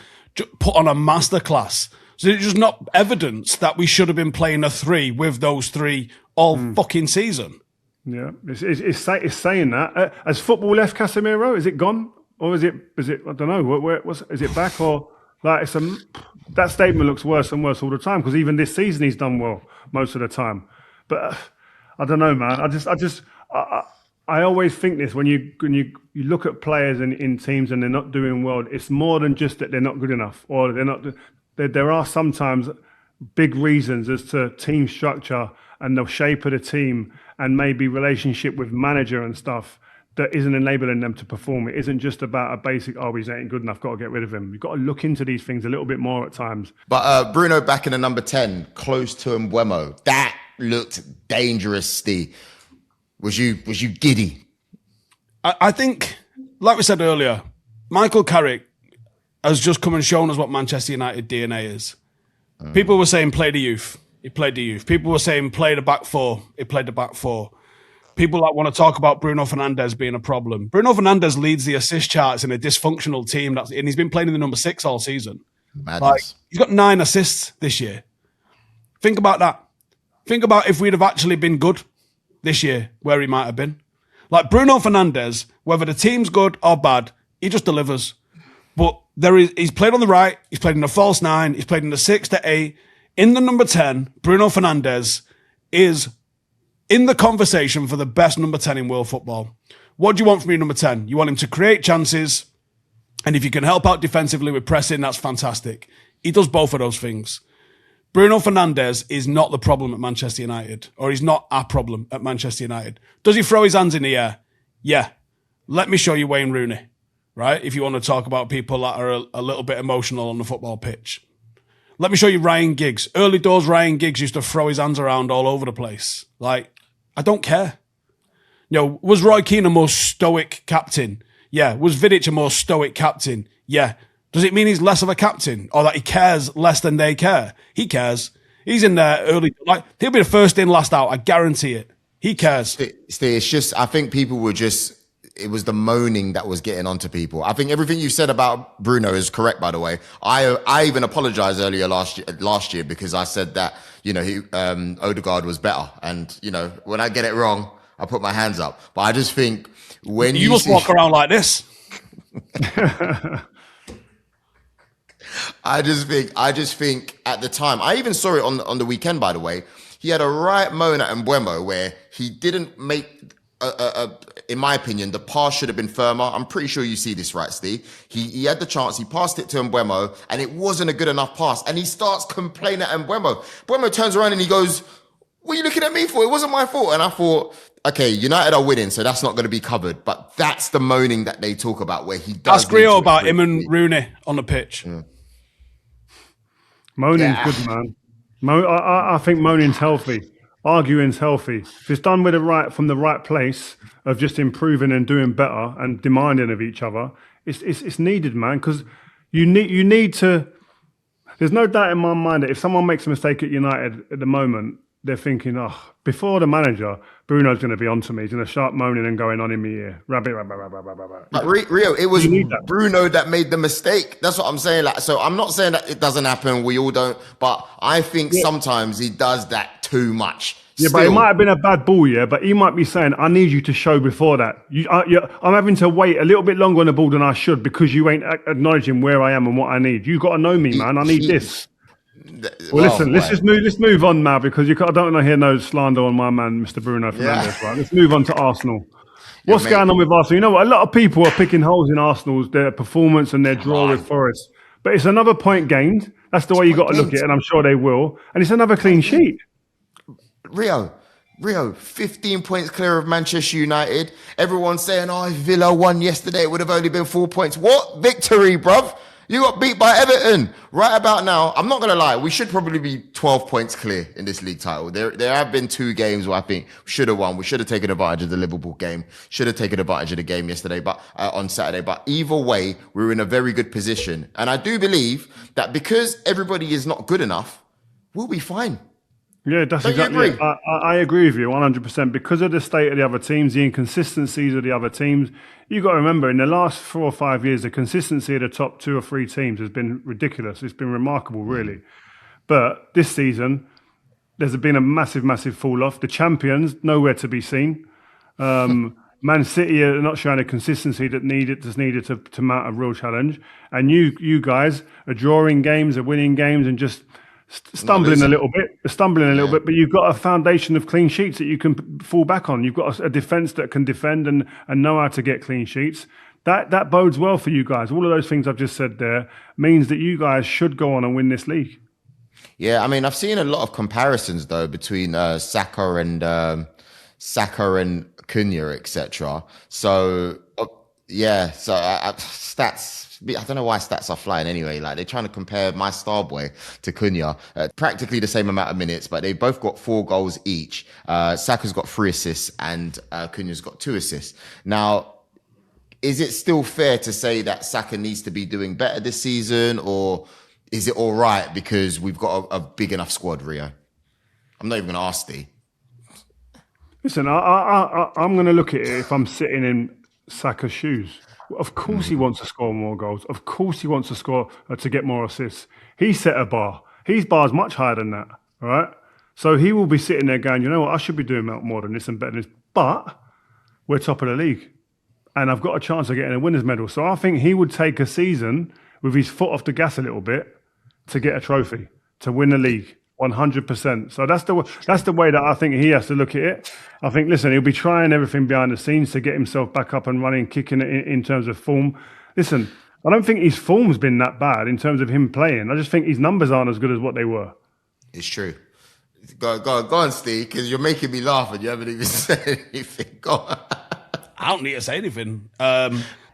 put on a masterclass. So it's just not evidence that we should have been playing a 3 with those 3 all fucking season. Yeah, it's saying that. Has football left Casemiro? Is it gone? Or is it I don't know, is it back or like that statement looks worse and worse all the time because even this season he's done well most of the time. But I don't know, man. I always think this when you look at players in teams and they're not doing well, it's more than just that they're not good enough or they're not. There are sometimes big reasons as to team structure and the shape of the team and maybe relationship with manager and stuff that isn't enabling them to perform. It isn't just about a basic, he's ain't good enough, got to get rid of him. You've got to look into these things a little bit more at times. But Bruno back in the number 10, close to Mbeumo. That looked dangerous, Steve. Was you giddy? I think, like we said earlier, Michael Carrick has just come and shown us what Manchester United DNA is. People were saying play the youth. He played the youth. People were saying play the back 4. He played the back 4. People that want to talk about Bruno Fernandes being a problem. Bruno Fernandes leads the assist charts in a dysfunctional team, and he's been playing in the number 6 all season. Madness. He's got 9 assists this year. Think about that. Think about if we'd have actually been good this year, where he might have been. Like Bruno Fernandes, whether the team's good or bad, he just delivers. But he's played on the right, he's played in the false 9, he's played in the 6 to 8. In the number 10, Bruno Fernandes is in the conversation for the best number 10 in world football. What do you want from your number 10? You want him to create chances, and if you can help out defensively with pressing, that's fantastic. He does both of those things. Bruno Fernandes is not the problem at Manchester United, or he's not a problem at Manchester United. Does he throw his hands in the air? Yeah. Let me show you Wayne Rooney. Right? If you want to talk about people that are a little bit emotional on the football pitch. Let me show you Ryan Giggs. Early doors, Ryan Giggs used to throw his hands around all over the place. Like, I don't care. Was Roy Keane a more stoic captain? Yeah. Was Vidic a more stoic captain? Yeah. Does it mean he's less of a captain or that he cares less than they care? He cares. He's in there early. Like, he'll be the first in, last out. I guarantee it. He cares. It's just, I think people were just, it was the moaning that was getting onto people. I think everything you said about Bruno is correct, by the way. I even apologized earlier last year because I said that, Odegaard was better. And, when I get it wrong, I put my hands up. But I just think when you must walk around like this. I just think at the time, I even saw it on the weekend, by the way, he had a right moan at Mbeumo where he didn't make in my opinion, the pass should have been firmer. I'm pretty sure you see this, right, Steve? He had the chance, he passed it to Mbeumo, and it wasn't a good enough pass. And he starts complaining at Mbeumo. Mbeumo turns around and he goes, "What are you looking at me for? It wasn't my fault." And I thought, okay, United are winning, so that's not going to be covered. But that's the moaning that they talk about where he does. Ask Rio about him and Rooney on the pitch. Yeah. Moaning's good, man. I think moaning's healthy. Arguing's healthy. If it's done from the right place of just improving and doing better and demanding of each other, it's needed, man. Because you need to. There's no doubt in my mind that if someone makes a mistake at United at the moment, they're thinking, before the manager, Bruno's going to be onto me. He's going to start moaning and going on in my ear. Rabbit. But Rio, it was Bruno that made the mistake. That's what I'm saying. So I'm not saying that it doesn't happen. We all don't. But I think sometimes he does that too much. Yeah, but it might have been a bad ball, but he might be saying, I need you to show before that. I'm having to wait a little bit longer on the ball than I should because you ain't acknowledging where I am and what I need. You got to know me, man. I need this. Well, listen, let's move on now because I don't want to hear no slander on my man, Mr. Bruno Fernandes. Right? Let's move on to Arsenal. What's going on with Arsenal? You know what? A lot of people are picking holes in Arsenal's their performance and their draw with Forest, but it's another point gained. That's the way you got to look at it, and I'm sure they will. And it's another clean sheet. Rio, 15 points clear of Manchester United. Everyone's saying, if Villa won yesterday, it would have only been 4 points. What victory, bruv? You got beat by Everton. Right about now, I'm not going to lie, we should probably be 12 points clear in this league title. There have been 2 games where I think we should have won. We should have taken advantage of the Liverpool game. Should have taken advantage of the game yesterday, but on Saturday. But either way, we're in a very good position. And I do believe that because everybody is not good enough, we'll be fine. Yeah, that's exactly it. I agree with you 100%. Because of the state of the other teams, the inconsistencies of the other teams, you got to remember, in the last 4 or 5 years, the consistency of the top 2 or 3 teams has been ridiculous. It's been remarkable, really. But this season, there's been a massive, massive fall off. The champions, nowhere to be seen. Man City are not showing a consistency that's needed to mount a real challenge. And you guys are drawing games, are winning games, and just stumbling a little bit, but you've got a foundation of clean sheets that you can fall back on. You've got a defence that can defend and know how to get clean sheets. That bodes well for you guys. All of those things I've just said there means that you guys should go on and win this league. Yeah, I mean, I've seen a lot of comparisons though between Saka and Cunha, etc. So stats. I don't know why stats are flying anyway. Like they're trying to compare my star boy to Cunha, practically the same amount of minutes, but they both got 4 goals each. Saka's got 3 assists and Cunha's got 2 assists. Now, is it still fair to say that Saka needs to be doing better this season, or is it all right because we've got a big enough squad, Rio? I'm not even going to ask Steve. Listen, I'm going to look at it if I'm sitting in Saka's shoes. Of course he wants to score more goals. Of course he wants to score to get more assists. He set a bar. His bar's much higher than that, all right? So he will be sitting there going, you know what, I should be doing more than this and better than this. But we're top of the league. And I've got a chance of getting a winner's medal. So I think he would take a season with his foot off the gas a little bit to get a trophy, to win the league. 100%. So that's the way that I think he has to look at it. I think, listen, he'll be trying everything behind the scenes to get himself back up and running, kicking it in terms of form. Listen, I don't think his form's been that bad in terms of him playing. I just think his numbers aren't as good as what they were. It's true. Go on, Steve, because you're making me laugh and you haven't even said anything. Go on. I don't need to say anything.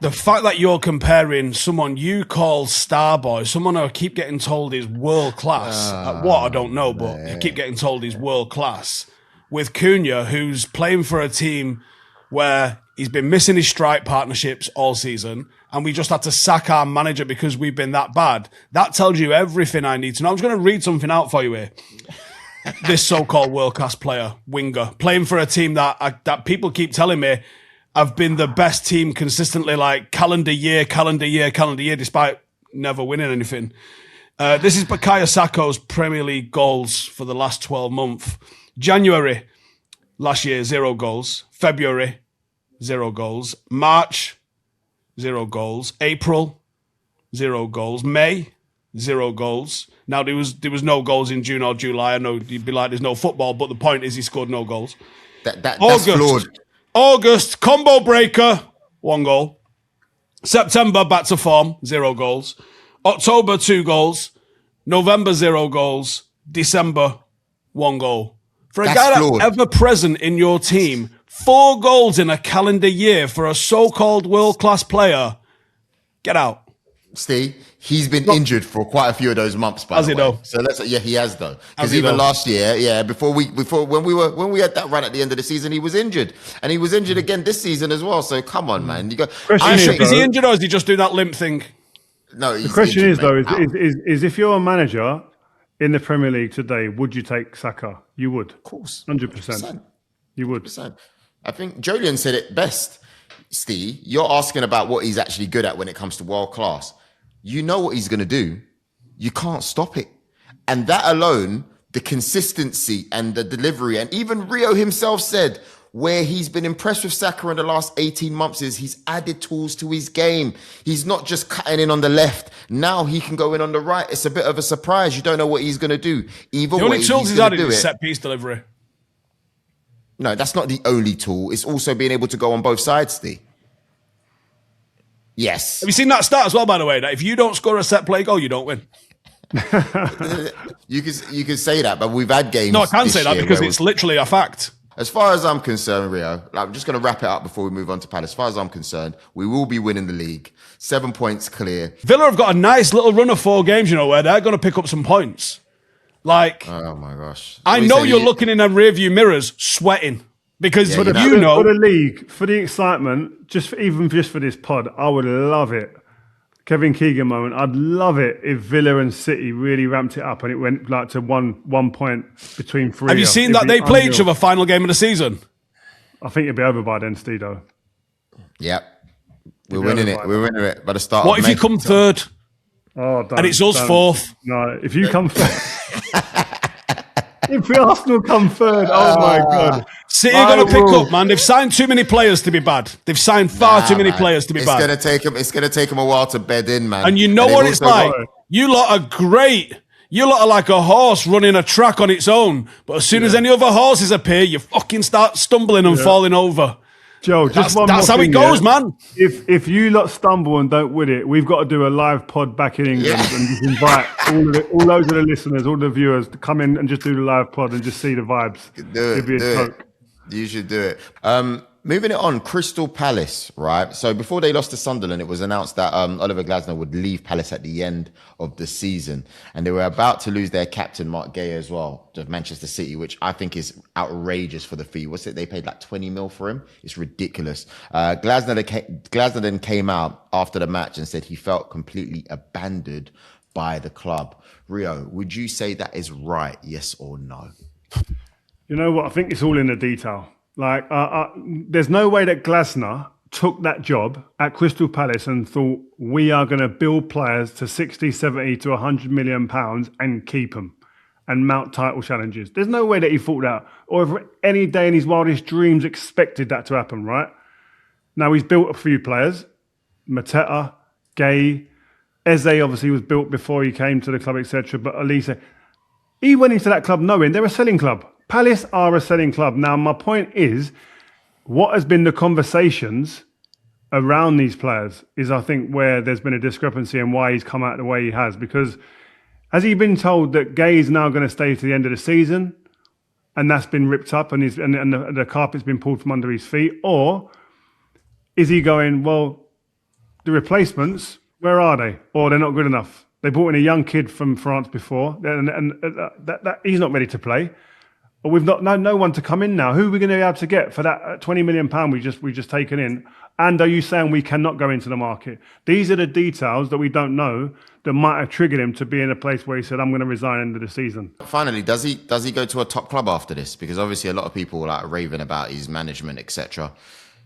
The fact that you're comparing someone you call Starboy, someone who I keep getting told is world class, I don't know, but I keep getting told he's world class, with Cunha, who's playing for a team where he's been missing his strike partnerships all season, and we just had to sack our manager because we've been that bad. That tells you everything I need to know. I'm just going to read something out for you here. this so-called world-class player, winger, playing for a team that people keep telling me have been the best team consistently, like calendar year, despite never winning anything. This is Bukayo Saka's Premier League goals for the last 12 months. January last year, 0 goals. February, 0 goals. March, 0 goals. April, 0 goals. May, 0 goals. Now, there was no goals in June or July. I know you'd be like, there's no football, but the point is he scored no goals. That's flawed. August, combo breaker, 1 goal. September, back to form, 0 goals. October, 2 goals. November, 0 goals. December, 1 goal. For a guy that's ever present in your team, 4 goals in a calendar year for a so-called world-class player, get out. Steve, he's been injured for quite a few of those months, by the way. Though? So he has though. Because even last year, before when we had that run at the end of the season, he was injured, and he was injured again this season as well. So come on, man, is he injured or is he just doing that limp thing? No, the question is though, is if you're a manager in the Premier League today, would you take Saka? You would, of course, 100%. You would. 100%. I think Jolien said it best. Steve, you're asking about what he's actually good at when it comes to world class. You know what he's going to do. You can't stop it. And that alone, the consistency and the delivery, and even Rio himself said where he's been impressed with Saka in the last 18 months is he's added tools to his game. He's not just cutting in on the left. Now he can go in on the right. It's a bit of a surprise. You don't know what he's going to do. Either way, the only tools he's added is set-piece delivery. No, that's not the only tool. It's also being able to go on both sides, Steve. Yes. Have you seen that stat as well, by the way, that if you don't score a set play goal, you don't win? You can say that, but we've had games. No, I can't say that because it's literally a fact. As far as I'm concerned, Rio, I'm just going to wrap it up before we move on to Palace. As far as I'm concerned, we will be winning the league. 7 points clear. Villa have got a nice little run of 4 games, where they're going to pick up some points. Oh my gosh. I know you're looking in them rearview mirrors, sweating. Because for the league, for the excitement, just for this pod, I would love it. Kevin Keegan moment. I'd love it if Villa and City really ramped it up and it went like to one point between 3. Have you seen that they play each other final game of the season? I think it'll be over by then, Stedo. Yep. We're winning it. We're winning it by the start. What if you come third? Oh, and it's us fourth? No, if you come third. If the Arsenal come third, oh my God. City are going to pick up, man. They've signed too many players to be bad. They've signed far too many players to be bad. It's going to take them a while to bed in, man. And you know what it's like? You lot are great. You lot are like a horse running a track on its own. But as soon as any other horses appear, you fucking start stumbling and falling over. Joe, that's how it goes, man. If you lot stumble and don't win it, we've got to do a live pod back in England and just invite all those of the listeners, all the viewers to come in and just do the live pod and just see the vibes. Do it. You should do it. Moving it on, Crystal Palace, right? So before they lost to Sunderland, it was announced that Oliver Glasner would leave Palace at the end of the season. And they were about to lose their captain, Mark Beya, as well, to Manchester City, which I think is outrageous for the fee. What's it? They paid like 20 mil for him. It's ridiculous. Glasner then came out after the match and said he felt completely abandoned by the club. Rio, would you say that is right? Yes or no? You know what? I think it's all in the detail. Like, there's no way that Glasner took that job at Crystal Palace and thought, we are going to build players to 60, 70 to 100 million pounds and keep them and mount title challenges. There's no way that he thought that, or if any day in his wildest dreams expected that to happen, right? Now, he's built a few players. Mateta, Gay, Eze obviously was built before he came to the club, etc. But Elise, he went into that club knowing they're a selling club. Palace are a selling club. Now, my point is, what has been the conversations around these players is, I think, where there's been a discrepancy and why he's come out the way he has. Because has he been told that Gay is now going to stay to the end of the season and that's been ripped up and the carpet's been pulled from under his feet? Or is he going, well, the replacements, where are they? Or they're not good enough. They brought in a young kid from France before and that he's not ready to play. Or we've not no one to come in now. Who are we going to be able to get for that £20 million we just taken in? And are you saying we cannot go into the market? These are the details that we don't know that might have triggered him to be in a place where he said, I'm going to resign end of the season. Finally, does he go to a top club after this? Because obviously a lot of people are like raving about his management, etc.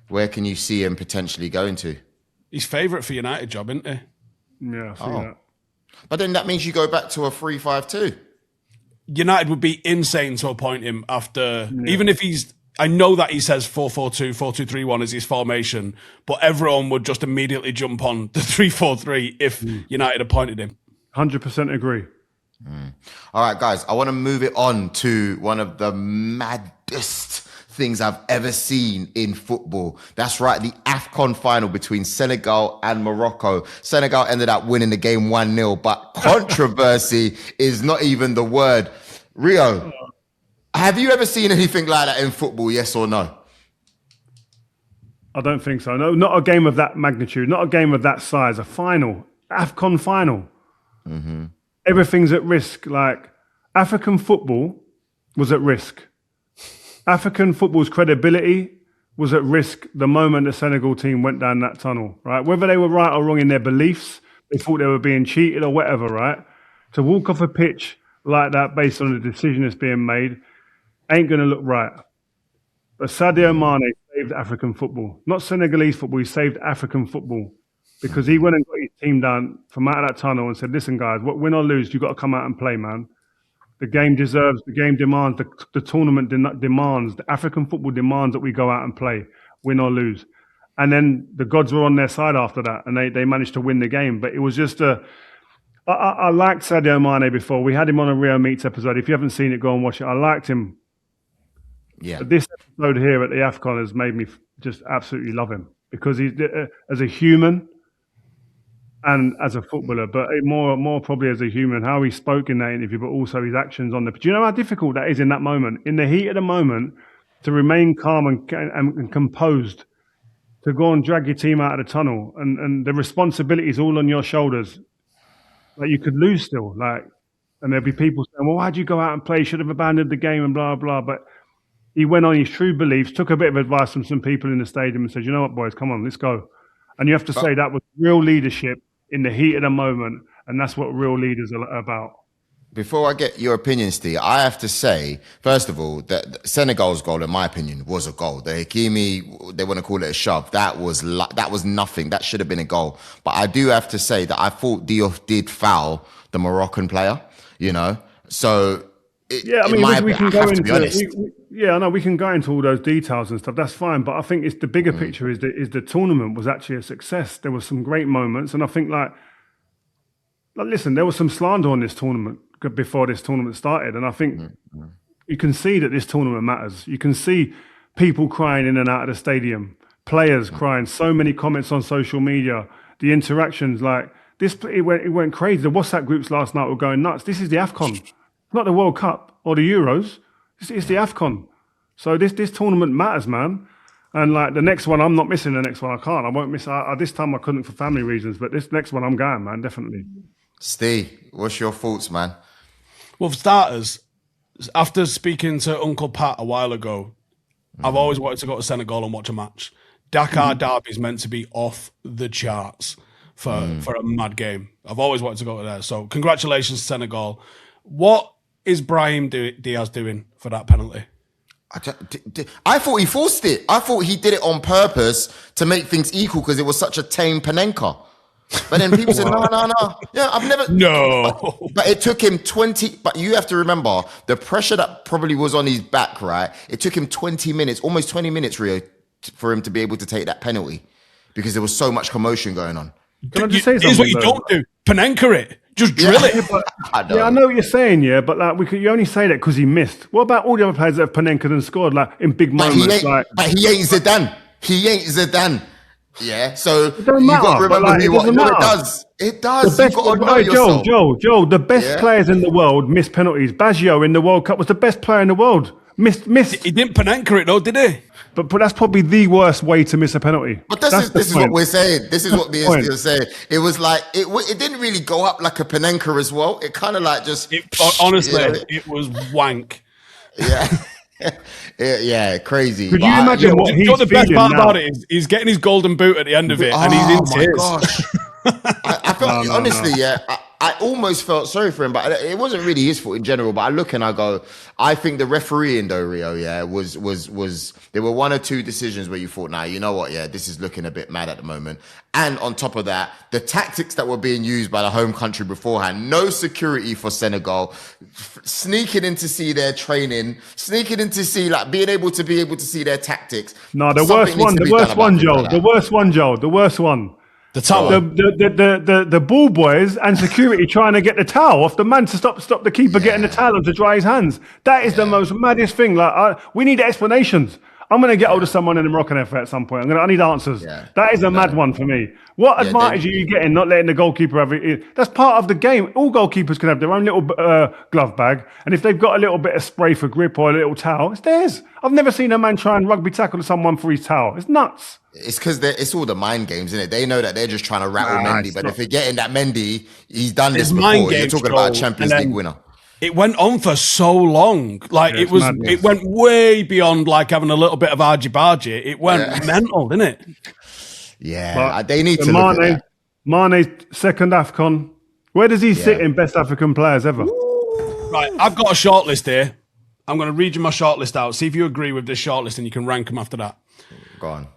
Where can you see him potentially going to? He's favourite for United job, isn't he? Yeah, I see that. But then that means you go back to a 3-5-2. United would be insane to appoint him after, even if I know that he says 4-4-2, 4-2-3-1 is his formation, but everyone would just immediately jump on the 3-4-3 if United appointed him. 100% agree. All right, guys, I want to move it on to one of the maddest things I've ever seen in football. That's right, the AFCON final between Senegal and Morocco. Senegal ended up winning the game 1-0, but controversy is not even the word. Rio, have you ever seen anything like that in football, yes or no? I don't think so. No, not a game of that magnitude, not a game of that size, a final, AFCON final. Mm-hmm. Everything's at risk. Like, African football was at risk. African football's credibility was at risk the moment the Senegal team went down that tunnel, right? Whether they were right or wrong in their beliefs, they thought they were being cheated or whatever, right? To walk off a pitch like that based on the decision that's being made ain't going to look right. But Sadio Mane saved African football. Not Senegalese football, he saved African football. Because he went and got his team down from out of that tunnel and said, listen, guys, win or lose, you've got to come out and play, man. The game demands, the tournament demands, the African football demands that we go out and play, win or lose. And then the gods were on their side after that, and they managed to win the game. But it was just I liked Sadio Mane before. We had him on a Rio Meets episode. If you haven't seen it, go and watch it. I liked him. Yeah. But this episode here at the AFCON has made me just absolutely love him because he's as a human and as a footballer, but more probably as a human, how he spoke in that interview, but also his actions on the pitch. Do you know how difficult that is in that moment? In the heat of the moment, to remain calm and composed, to go and drag your team out of the tunnel, and the responsibility is all on your shoulders. Like, you could lose still, and there'd be people saying, well, why'd you go out and play? You should have abandoned the game and blah, blah. But he went on his true beliefs, took a bit of advice from some people in the stadium and said, you know what, boys, come on, let's go. And you have to say that was real leadership in the heat of the moment, and that's what real leaders are about. Before I get your opinion, Steve, I have to say, first of all, that Senegal's goal, in my opinion, was a goal. The Hakimi, they want to call it a shove. That was nothing. That should have been a goal. But I do have to say that I thought Diouf did foul the Moroccan player, you know? So, we can go into I know we can go into all those details and stuff. That's fine, but I think it's the bigger picture is the tournament was actually a success. There were some great moments, and I think like listen, there was some slander on this tournament before this tournament started, and I think you can see that this tournament matters. You can see people crying in and out of the stadium, players crying, so many comments on social media, the interactions like this. It went crazy. The WhatsApp groups last night were going nuts. This is the AFCON, not the World Cup or the Euros. It's the AFCON. So this tournament matters, man. And like the next one, I'm not missing the next one. I can't. I won't miss. This time I couldn't for family reasons, but this next one I'm going, man, definitely. Steve, what's your thoughts, man? Well, for starters, after speaking to Uncle Pat a while ago, I've always wanted to go to Senegal and watch a match. Dakar Derby is meant to be off the charts for a mad game. I've always wanted to go to there. So congratulations, Senegal. What is Brahim Diaz doing for that penalty? I thought he forced it. I thought he did it on purpose to make things equal because it was such a tame Panenka. But then people said, no. Yeah, I've never. No. But it took him 20. But you have to remember the pressure that probably was on his back, right? It took him 20 minutes, almost 20 minutes, Rio, for him to be able to take that penalty because there was so much commotion going on. Can I just say something? Here's what you don't do. Panenka it. Just drill it. I know what you're saying, but like you only say that because he missed. What about all the other players that have Panenka and scored like in big moments? But he ain't Zidane. Yeah, so you've got to remember who what. No, it does. It does. You've got to know yourself. Joel, the best players in the world miss penalties. Baggio in the World Cup was the best player in the world. Missed. He didn't Panenka it though, did he? But that's probably the worst way to miss a penalty. But this is what we're saying. This is what the SDL is saying. It was like it didn't really go up like a Panenka as well. It kind of like just honestly, it was wank. Yeah, crazy. Could you imagine what he's the best feeling part now? about it is he's getting his golden boot at the end of it, and he's in tears. Gosh. I felt, honestly, I almost felt sorry for him, but it wasn't really his fault in general. But I look and I go, I think the refereeing though, Rio, was there were one or two decisions where you thought, nah, you know what, this is looking a bit mad at the moment. And on top of that, the tactics that were being used by the home country beforehand, no security for Senegal, sneaking in to see their training, sneaking in to see, like, being able to see their tactics. No, the worst one, Joel. The towel. The ball boys and security trying to get the towel off the man to stop the keeper getting the towel to dry his hands. That is the most maddest thing. Like, we need explanations. I'm going to get hold of someone in the Moroccan FA at some point. I need answers. Yeah. That is a mad one for me. What advantage are you getting not letting the goalkeeper have it? That's part of the game. All goalkeepers can have their own little glove bag. And if they've got a little bit of spray for grip or a little towel, it's theirs. I've never seen a man try and rugby tackle someone for his towel. It's nuts. It's because it's all the mind games, isn't it? They know that they're just trying to rattle Mendy. But if you're getting that Mendy, he's done this before. You're talking about a Champions League winner. It went on for so long. Like, it was, madness. It went way beyond like having a little bit of argy-bargy. It went mental, didn't it? Yeah, but they need to look at that. Mane's second AFCON. Where does he sit in best African players ever? Right, I've got a shortlist here. I'm going to read you my shortlist out. See if you agree with this shortlist and you can rank them after that. Go on.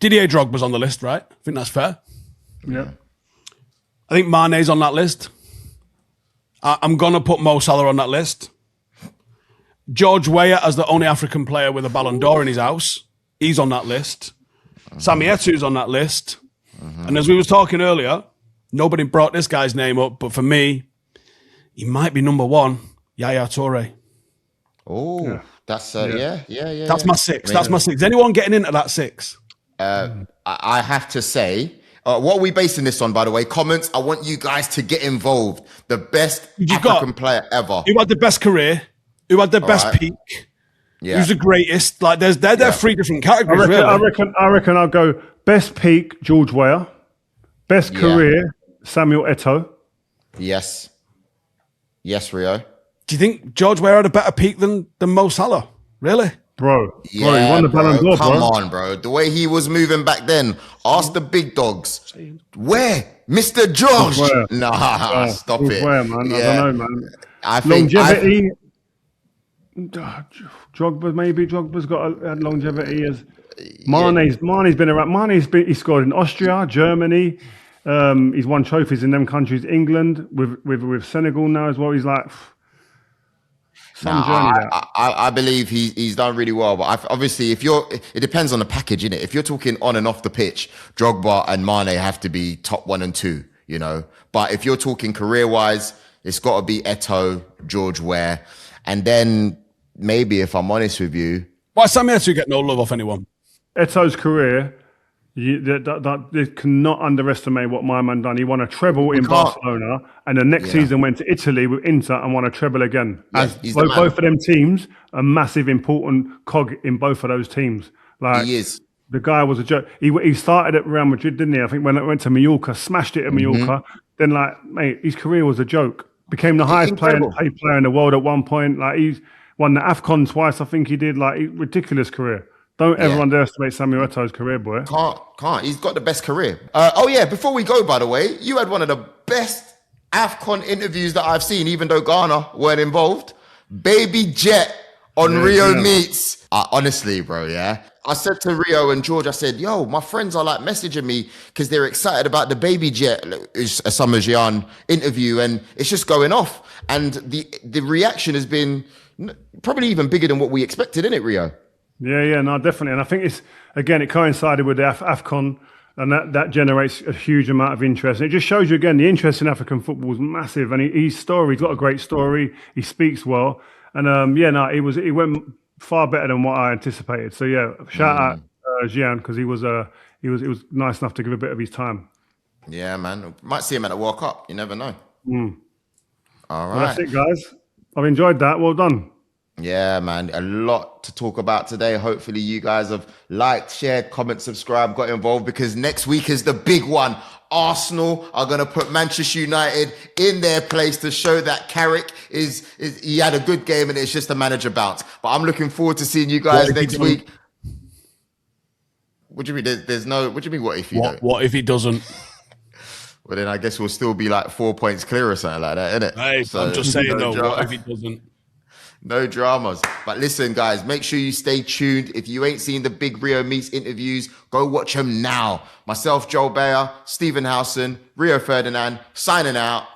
Didier Drogba's on the list, right? I think that's fair. Yeah. I think Mane's on that list. I'm going to put Mo Salah on that list. George Weah as the only African player with a Ballon d'Or in his house. He's on that list. Sami Eto'o's on that list. And as we was talking earlier, nobody brought this guy's name up, but for me, he might be number one, Yaya Toure. Oh, that's, That's my six. That's my six. Is anyone getting into that six? I have to say, what are we basing this on, by the way? Comments. I want you guys to get involved. The best African player ever. Who had the best career? Who had the best peak? Yeah. Who's the greatest? Like, they're three different categories. I reckon I'll go best peak, George Weah. Best career, Samuel Eto'o. Yes, Rio. Do you think George Weah had a better peak than Mo Salah? Really? Bro, he won the Ballon d'Or, Come on, bro. The way he was moving back then. Ask the big dogs. Where? Mr. Josh? Nah, stop it. Where, man? I don't know, man. I think longevity. Drogba's got a longevity. As Mane's been around. He scored in Austria, Germany. He's won trophies in them countries. England with Senegal now as well. He's like. I believe he's done really well, but obviously, it depends on the package, innit? If you're talking on and off the pitch, Drogba and Mane have to be top 1 and 2, you know. But if you're talking career-wise, it's got to be Eto'o, George Weah, and then maybe, if I'm honest with you, why Sami Eto'o get no love off anyone? Eto'o's career. You cannot underestimate what my man done. He won a treble in Barcelona, and the next season went to Italy with Inter and won a treble again. Both of them teams, a massive, important cog in both of those teams. Like, he is. The guy was a joke. He started at Real Madrid, didn't he? I think when it went to Mallorca, smashed it at Mallorca. Then, like, mate, his career was a joke. Became the highest paid player in the world at one point. Like, he's won the AFCON twice, I think he did. Like, ridiculous career. Don't ever underestimate Samuel Eto'o's career, boy. Can't. He's got the best career. Before we go, by the way, you had one of the best AFCON interviews that I've seen, even though Ghana weren't involved. Baby Jet on Rio Meets. Honestly, bro, I said to Rio and George, I said, yo, my friends are like messaging me because they're excited about the Baby Jet Asamoah Gyan interview, and it's just going off. And the reaction has been probably even bigger than what we expected, isn't it, Rio? Yeah, no, definitely. And I think it coincided with the AFCON, and that generates a huge amount of interest. And it just shows you, again, the interest in African football is massive. And he's got a great story. He speaks well. And it went far better than what I anticipated. So shout out Gyan, because he was nice enough to give a bit of his time. Yeah, man. Might see him at the World Cup. You never know. All right. Well, that's it, guys. I've enjoyed that. Well done. Yeah, man, a lot to talk about today. Hopefully you guys have liked, shared, comment, subscribed, got involved, because next week is the big one. Arsenal are going to put Manchester United in their place to show that Carrick he had a good game and it's just a manager bounce. But I'm looking forward to seeing you guys next week. What do you mean? What do you mean? What if you don't? What if he doesn't? Well, then I guess we'll still be like 4 points clear or something like that, innit? Hey, so, I'm just saying though, what if he doesn't? No dramas. But listen, guys, make sure you stay tuned. If you ain't seen the Big Rio Meets interviews, go watch them now. Myself, Joel Beya, Stephen Howson, Rio Ferdinand, signing out.